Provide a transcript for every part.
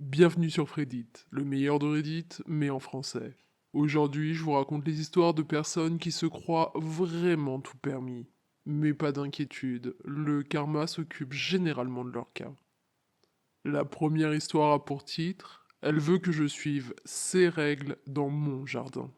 Bienvenue sur Reddit, le meilleur de Reddit, mais en français. Aujourd'hui, je vous raconte les histoires de personnes qui se croient vraiment tout permis. Mais pas d'inquiétude, le karma s'occupe généralement de leur cas. La première histoire a pour titre Elle veut que je suive ses règles dans mon jardin.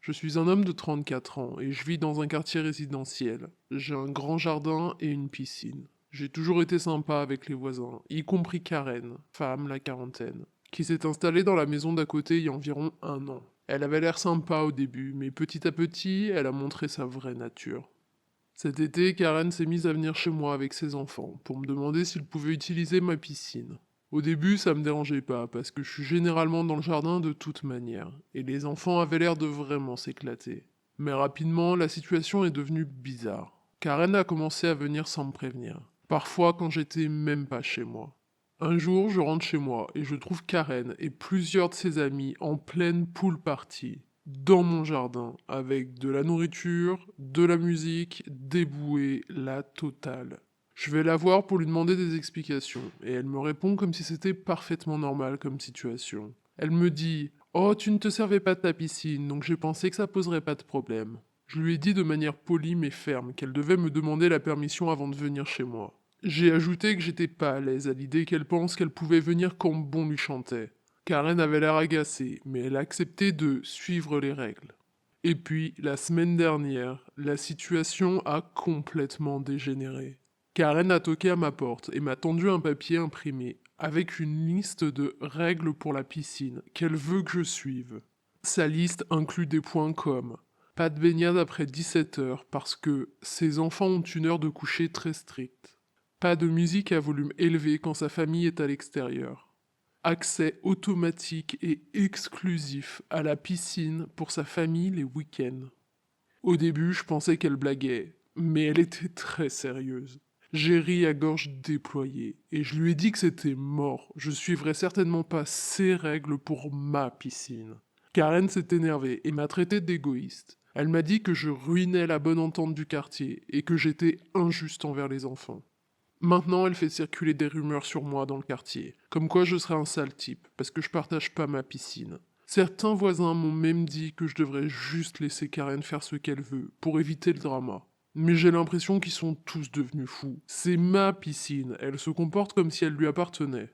Je suis un homme de 34 ans et je vis dans un quartier résidentiel. J'ai un grand jardin et une piscine. J'ai toujours été sympa avec les voisins, y compris Karen, femme la quarantaine, qui s'est installée dans la maison d'à côté il y a environ un an. Elle avait l'air sympa au début, mais petit à petit, elle a montré sa vraie nature. Cet été, Karen s'est mise à venir chez moi avec ses enfants pour me demander s'ils pouvaient utiliser ma piscine. Au début, ça me dérangeait pas parce que je suis généralement dans le jardin de toute manière, et les enfants avaient l'air de vraiment s'éclater. Mais rapidement, la situation est devenue bizarre. Karen a commencé à venir sans me prévenir, parfois quand j'étais même pas chez moi. Un jour, je rentre chez moi et je trouve Karen et plusieurs de ses amis en pleine pool party, dans mon jardin, avec de la nourriture, de la musique, des bouées, la totale. Je vais la voir pour lui demander des explications, et elle me répond comme si c'était parfaitement normal comme situation. Elle me dit Oh, tu ne te servais pas de ta piscine, donc j'ai pensé que ça poserait pas de problème. Je lui ai dit de manière polie mais ferme qu'elle devait me demander la permission avant de venir chez moi. J'ai ajouté que j'étais pas à l'aise à l'idée qu'elle pense qu'elle pouvait venir quand bon lui chantait. Karen avait l'air agacée, mais elle a accepté de suivre les règles. Et puis, la semaine dernière, la situation a complètement dégénéré. Karen a toqué à ma porte et m'a tendu un papier imprimé avec une liste de règles pour la piscine qu'elle veut que je suive. Sa liste inclut des points comme pas de baignade après 17 heures parce que ses enfants ont une heure de coucher très stricte. Pas de musique à volume élevé quand sa famille est à l'extérieur. Accès automatique et exclusif à la piscine pour sa famille les week-ends. Au début, je pensais qu'elle blaguait, mais elle était très sérieuse. J'ai ri à gorge déployée, et je lui ai dit que c'était mort. Je suivrais certainement pas ses règles pour ma piscine. Karen s'est énervée et m'a traité d'égoïste. Elle m'a dit que je ruinais la bonne entente du quartier et que j'étais injuste envers les enfants. Maintenant, elle fait circuler des rumeurs sur moi dans le quartier, comme quoi je serais un sale type, parce que je partage pas ma piscine. Certains voisins m'ont même dit que je devrais juste laisser Karen faire ce qu'elle veut, pour éviter le drama. Mais j'ai l'impression qu'ils sont tous devenus fous. C'est ma piscine, elle se comporte comme si elle lui appartenait.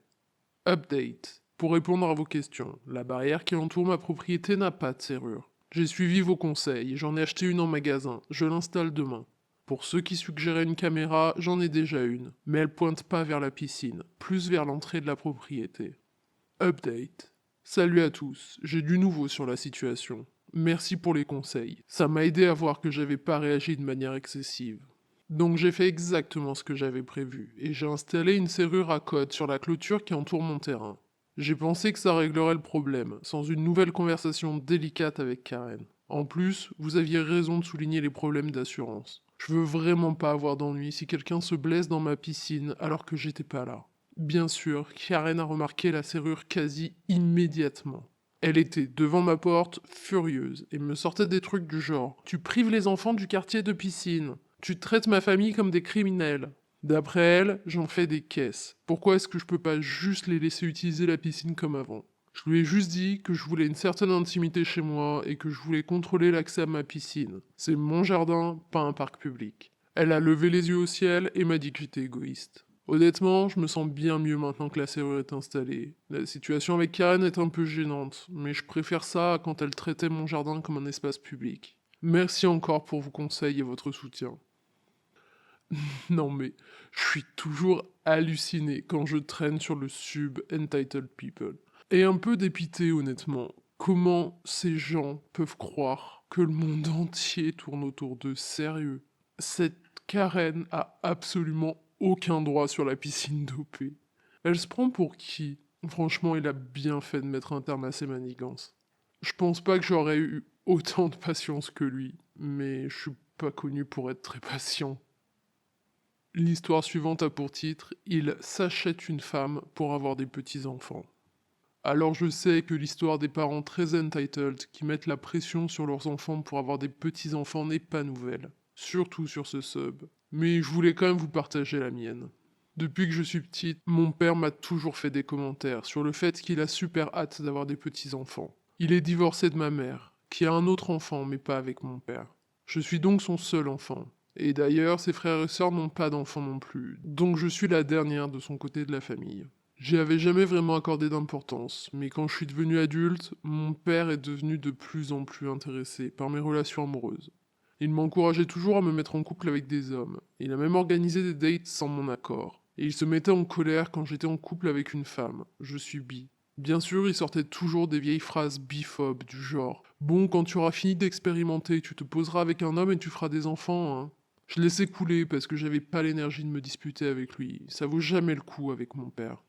Update. Pour répondre à vos questions, la barrière qui entoure ma propriété n'a pas de serrure. J'ai suivi vos conseils, j'en ai acheté une en magasin, je l'installe demain. Pour ceux qui suggéraient une caméra, j'en ai déjà une, mais elle pointe pas vers la piscine, plus vers l'entrée de la propriété. Update. Salut à tous, j'ai du nouveau sur la situation. Merci pour les conseils, ça m'a aidé à voir que j'avais pas réagi de manière excessive. Donc j'ai fait exactement ce que j'avais prévu, et j'ai installé une serrure à code sur la clôture qui entoure mon terrain. J'ai pensé que ça réglerait le problème, sans une nouvelle conversation délicate avec Karen. En plus, vous aviez raison de souligner les problèmes d'assurance. Je veux vraiment pas avoir d'ennui si quelqu'un se blesse dans ma piscine alors que j'étais pas là. Bien sûr, Karen a remarqué la serrure quasi immédiatement. Elle était devant ma porte, furieuse, et me sortait des trucs du genre Tu prives les enfants du quartier de piscine. Tu traites ma famille comme des criminels. D'après elle, j'en fais des caisses. Pourquoi est-ce que je peux pas juste les laisser utiliser la piscine comme avant? Je lui ai juste dit que je voulais une certaine intimité chez moi et que je voulais contrôler l'accès à ma piscine. C'est mon jardin, pas un parc public. Elle a levé les yeux au ciel et m'a dit que j'étais égoïste. Honnêtement, je me sens bien mieux maintenant que la serrure est installée. La situation avec Karen est un peu gênante, mais je préfère ça à quand elle traitait mon jardin comme un espace public. Merci encore pour vos conseils et votre soutien. Non mais, je suis toujours halluciné quand je traîne sur le sub Entitled People. Et un peu dépité honnêtement. Comment ces gens peuvent croire que le monde entier tourne autour d'eux, sérieux? Cette Karen a absolument aucun droit sur la piscine dopée. Elle se prend pour qui? Franchement, il a bien fait de mettre un terme à ses manigances. Je pense pas que j'aurais eu autant de patience que lui, mais je suis pas connu pour être très patient. L'histoire suivante a pour titre Il s'achète une femme pour avoir des petits-enfants. Alors je sais que l'histoire des parents très entitled qui mettent la pression sur leurs enfants pour avoir des petits-enfants n'est pas nouvelle, surtout sur ce sub. Mais je voulais quand même vous partager la mienne. Depuis que je suis petite, mon père m'a toujours fait des commentaires sur le fait qu'il a super hâte d'avoir des petits-enfants. Il est divorcé de ma mère, qui a un autre enfant mais pas avec mon père. Je suis donc son seul enfant. Et d'ailleurs, ses frères et sœurs n'ont pas d'enfants non plus, donc je suis la dernière de son côté de la famille. J'y avais jamais vraiment accordé d'importance, mais quand je suis devenu adulte, mon père est devenu de plus en plus intéressé par mes relations amoureuses. Il m'encourageait toujours à me mettre en couple avec des hommes. Il a même organisé des dates sans mon accord. Et il se mettait en colère quand j'étais en couple avec une femme. Je suis bi. Bien sûr, il sortait toujours des vieilles phrases biphobes du genre «Bon, quand tu auras fini d'expérimenter, tu te poseras avec un homme et tu feras des enfants, hein.» Je laissais couler parce que j'avais pas l'énergie de me disputer avec lui. Ça vaut jamais le coup avec mon père.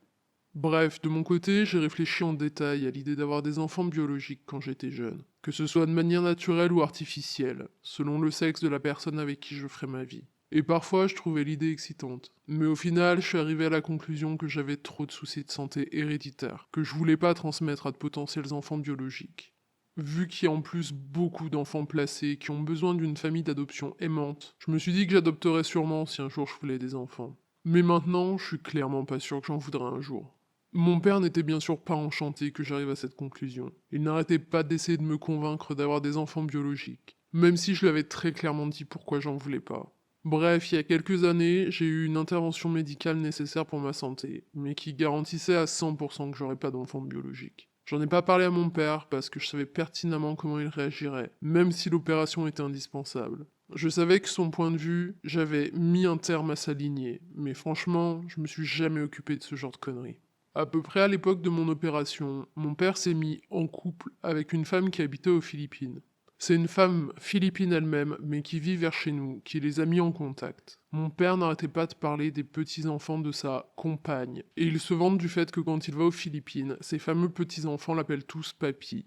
Bref, de mon côté, j'ai réfléchi en détail à l'idée d'avoir des enfants biologiques quand j'étais jeune, que ce soit de manière naturelle ou artificielle, selon le sexe de la personne avec qui je ferais ma vie. Et parfois, je trouvais l'idée excitante. Mais au final, je suis arrivé à la conclusion que j'avais trop de soucis de santé héréditaires, que je voulais pas transmettre à de potentiels enfants biologiques. Vu qu'il y a en plus beaucoup d'enfants placés qui ont besoin d'une famille d'adoption aimante, je me suis dit que j'adopterais sûrement si un jour je voulais des enfants. Mais maintenant, je suis clairement pas sûr que j'en voudrais un jour. Mon père n'était bien sûr pas enchanté que j'arrive à cette conclusion. Il n'arrêtait pas d'essayer de me convaincre d'avoir des enfants biologiques, même si je lui avais très clairement dit pourquoi j'en voulais pas. Bref, il y a quelques années, j'ai eu une intervention médicale nécessaire pour ma santé, mais qui garantissait à 100% que j'aurais pas d'enfant biologique. J'en ai pas parlé à mon père parce que je savais pertinemment comment il réagirait, même si l'opération était indispensable. Je savais que son point de vue, j'avais mis un terme à sa lignée, mais franchement, je me suis jamais occupé de ce genre de conneries. À peu près à l'époque de mon opération, mon père s'est mis en couple avec une femme qui habitait aux Philippines. C'est une femme philippine elle-même, mais qui vit vers chez nous, qui les a mis en contact. Mon père n'arrêtait pas de parler des petits-enfants de sa compagne, et il se vante du fait que quand il va aux Philippines, ses fameux petits-enfants l'appellent tous papy.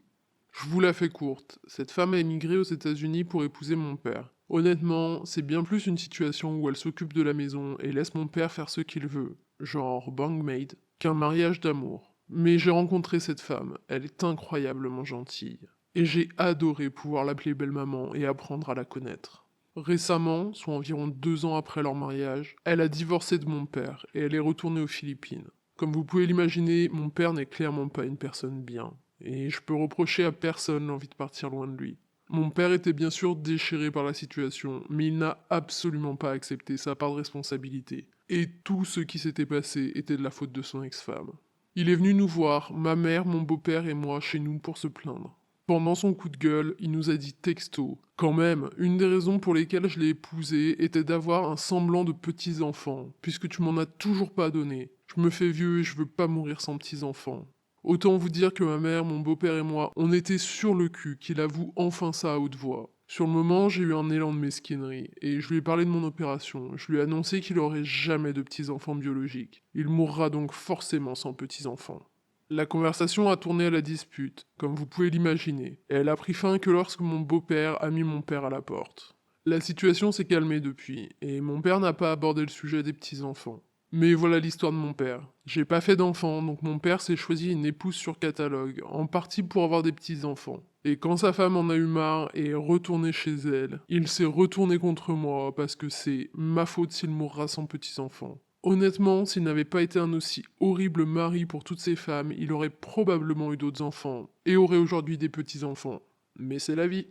Je vous la fais courte, cette femme a émigré aux États-Unis pour épouser mon père. Honnêtement, c'est bien plus une situation où elle s'occupe de la maison et laisse mon père faire ce qu'il veut, genre bangmaid, qu'un mariage d'amour. Mais j'ai rencontré cette femme, elle est incroyablement gentille. Et j'ai adoré pouvoir l'appeler belle-maman et apprendre à la connaître. Récemment, soit environ 2 ans après leur mariage, elle a divorcé de mon père et elle est retournée aux Philippines. Comme vous pouvez l'imaginer, mon père n'est clairement pas une personne bien. Et je peux reprocher à personne l'envie de partir loin de lui. Mon père était bien sûr déchiré par la situation, mais il n'a absolument pas accepté sa part de responsabilité. Et tout ce qui s'était passé était de la faute de son ex-femme. Il est venu nous voir, ma mère, mon beau-père et moi, chez nous pour se plaindre. Pendant son coup de gueule, il nous a dit texto. Quand même, une des raisons pour lesquelles je l'ai épousé était d'avoir un semblant de petits-enfants, puisque tu m'en as toujours pas donné. Je me fais vieux et je veux pas mourir sans petits-enfants. Autant vous dire que ma mère, mon beau-père et moi, on était sur le cul qu'il avoue enfin ça à haute voix. Sur le moment, j'ai eu un élan de mesquinerie, et je lui ai parlé de mon opération. Je lui ai annoncé qu'il aurait jamais de petits-enfants biologiques. Il mourra donc forcément sans petits-enfants. La conversation a tourné à la dispute, comme vous pouvez l'imaginer, et elle a pris fin que lorsque mon beau-père a mis mon père à la porte. La situation s'est calmée depuis, et mon père n'a pas abordé le sujet des petits-enfants. Mais voilà l'histoire de mon père. J'ai pas fait d'enfants, donc mon père s'est choisi une épouse sur catalogue, en partie pour avoir des petits-enfants. Et quand sa femme en a eu marre et est retournée chez elle, il s'est retourné contre moi parce que c'est ma faute s'il mourra sans petits-enfants. Honnêtement, s'il n'avait pas été un aussi horrible mari pour toutes ces femmes, il aurait probablement eu d'autres enfants, et aurait aujourd'hui des petits-enfants. Mais c'est la vie.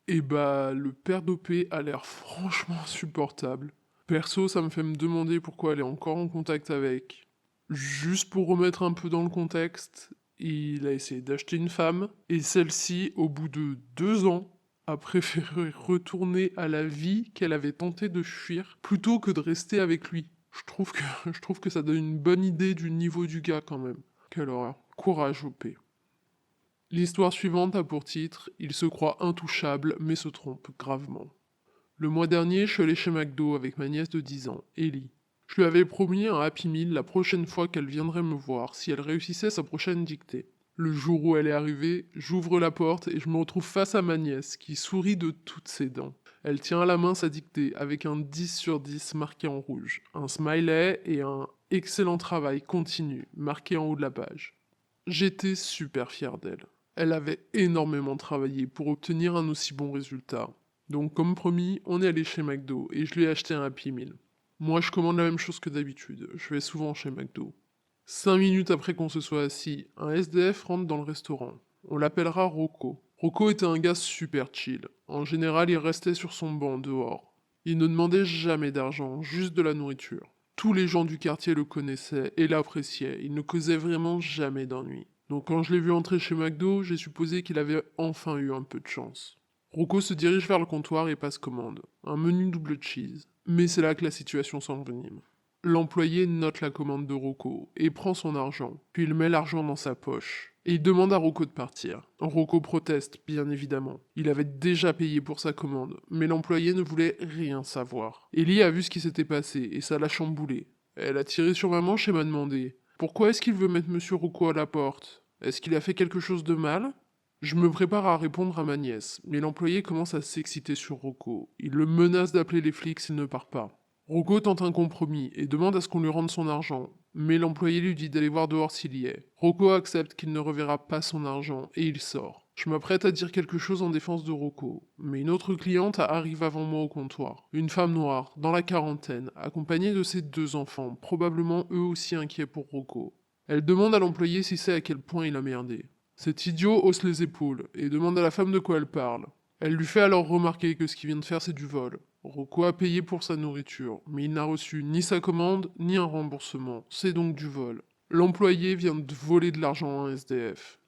Et bah, le père d'OP a l'air franchement insupportable. Perso, ça me fait me demander pourquoi elle est encore en contact avec. Juste pour remettre un peu dans le contexte, il a essayé d'acheter une femme, et celle-ci, au bout de 2 ans, a préféré retourner à la vie qu'elle avait tenté de fuir, plutôt que de rester avec lui. Je trouve que ça donne une bonne idée du niveau du gars quand même. Quelle horreur. Courage, OP. L'histoire suivante a pour titre Il se croit intouchable mais se trompe gravement. Le mois dernier, je suis allé chez McDo avec ma nièce de 10 ans, Ellie. Je lui avais promis un Happy Meal la prochaine fois qu'elle viendrait me voir si elle réussissait sa prochaine dictée. Le jour où elle est arrivée, j'ouvre la porte et je me retrouve face à ma nièce qui sourit de toutes ses dents. Elle tient à la main sa dictée avec un 10 sur 10 marqué en rouge, un smiley et un excellent travail continu marqué en haut de la page. J'étais super fier d'elle. Elle avait énormément travaillé pour obtenir un aussi bon résultat. Donc comme promis, on est allé chez McDo et je lui ai acheté un Happy Meal. Moi, je commande la même chose que d'habitude. Je vais souvent chez McDo. 5 minutes après qu'on se soit assis, un SDF rentre dans le restaurant. On l'appellera Rocco. Rocco était un gars super chill. En général, il restait sur son banc dehors. Il ne demandait jamais d'argent, juste de la nourriture. Tous les gens du quartier le connaissaient et l'appréciaient. Il ne causait vraiment jamais d'ennui. Donc quand je l'ai vu entrer chez McDo, j'ai supposé qu'il avait enfin eu un peu de chance. Rocco se dirige vers le comptoir et passe commande. Un menu double cheese. Mais c'est là que la situation s'envenime. L'employé note la commande de Rocco et prend son argent, puis il met l'argent dans sa poche. Et il demande à Rocco de partir. Rocco proteste, bien évidemment. Il avait déjà payé pour sa commande, mais l'employé ne voulait rien savoir. Ellie a vu ce qui s'était passé et ça l'a chamboulé. Elle a tiré sur ma manche et m'a demandé: Pourquoi est-ce qu'il veut mettre Monsieur Rocco à la porte? Est-ce qu'il a fait quelque chose de mal? Je me prépare à répondre à ma nièce, mais l'employé commence à s'exciter sur Rocco. Il le menace d'appeler les flics s'il ne part pas. Rocco tente un compromis et demande à ce qu'on lui rende son argent, mais l'employé lui dit d'aller voir dehors s'il y est. Rocco accepte qu'il ne reverra pas son argent et il sort. Je m'apprête à dire quelque chose en défense de Rocco, mais une autre cliente arrive avant moi au comptoir. Une femme noire, dans la quarantaine, accompagnée de ses 2 enfants, probablement eux aussi inquiets pour Rocco. Elle demande à l'employé si sait à quel point il a merdé. Cet idiot hausse les épaules et demande à la femme de quoi elle parle. Elle lui fait alors remarquer que ce qu'il vient de faire c'est du vol. Rocco a payé pour sa nourriture, mais il n'a reçu ni sa commande ni un remboursement, c'est donc du vol. L'employé vient de voler de l'argent à un SDF.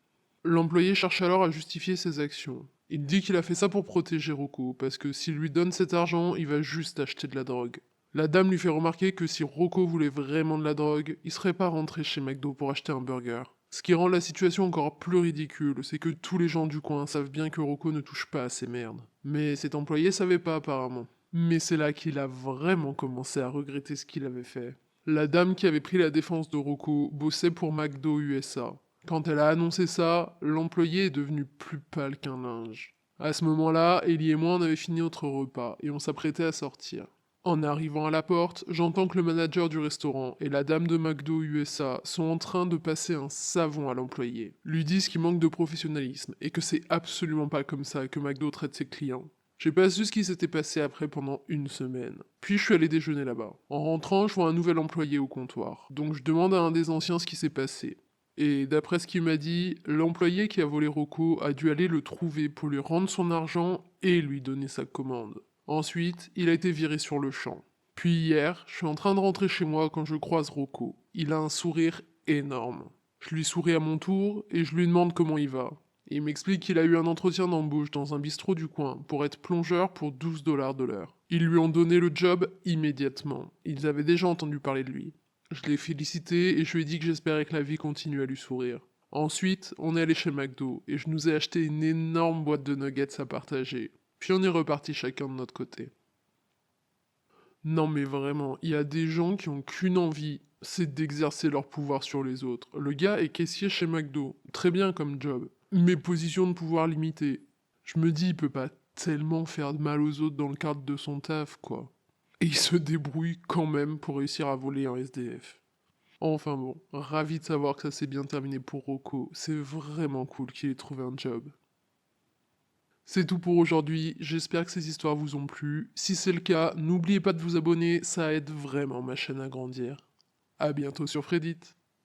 L'employé cherche alors à justifier ses actions. Il dit qu'il a fait ça pour protéger Rocco, parce que s'il lui donne cet argent, il va juste acheter de la drogue. La dame lui fait remarquer que si Rocco voulait vraiment de la drogue, il serait pas rentré chez McDo pour acheter un burger. Ce qui rend la situation encore plus ridicule, c'est que tous les gens du coin savent bien que Rocco ne touche pas à ces merdes. Mais cet employé savait pas apparemment. Mais c'est là qu'il a vraiment commencé à regretter ce qu'il avait fait. La dame qui avait pris la défense de Rocco bossait pour McDo USA. Quand elle a annoncé ça, l'employé est devenu plus pâle qu'un linge. À ce moment-là, Ellie et moi on avait fini notre repas et on s'apprêtait à sortir. En arrivant à la porte, j'entends que le manager du restaurant et la dame de McDo USA sont en train de passer un savon à l'employé. Lui disent qu'il manque de professionnalisme et que c'est absolument pas comme ça que McDo traite ses clients. J'ai pas su ce qui s'était passé après pendant une semaine. Puis je suis allé déjeuner là-bas. En rentrant, je vois un nouvel employé au comptoir. Donc je demande à un des anciens ce qui s'est passé. Et d'après ce qu'il m'a dit, l'employé qui a volé Rocco a dû aller le trouver pour lui rendre son argent et lui donner sa commande. Ensuite, il a été viré sur le champ. Puis hier, je suis en train de rentrer chez moi quand je croise Rocco. Il a un sourire énorme. Je lui souris à mon tour et je lui demande comment il va. Il m'explique qu'il a eu un entretien d'embauche dans un bistrot du coin pour être plongeur pour 12 dollars de l'heure. Ils lui ont donné le job immédiatement. Ils avaient déjà entendu parler de lui. Je l'ai félicité et je lui ai dit que j'espérais que la vie continue à lui sourire. Ensuite, on est allé chez McDo et je nous ai acheté une énorme boîte de nuggets à partager. Puis on est reparti chacun de notre côté. Non mais vraiment, il y a des gens qui ont qu'une envie, c'est d'exercer leur pouvoir sur les autres. Le gars est caissier chez McDo, très bien comme job, mais position de pouvoir limitée. Je me dis, il peut pas tellement faire de mal aux autres dans le cadre de son taf, quoi. Et il se débrouille quand même pour réussir à voler un SDF. Enfin bon, ravi de savoir que ça s'est bien terminé pour Rocco, c'est vraiment cool qu'il ait trouvé un job. C'est tout pour aujourd'hui, j'espère que ces histoires vous ont plu. Si c'est le cas, n'oubliez pas de vous abonner, ça aide vraiment ma chaîne à grandir. À bientôt sur Reddit.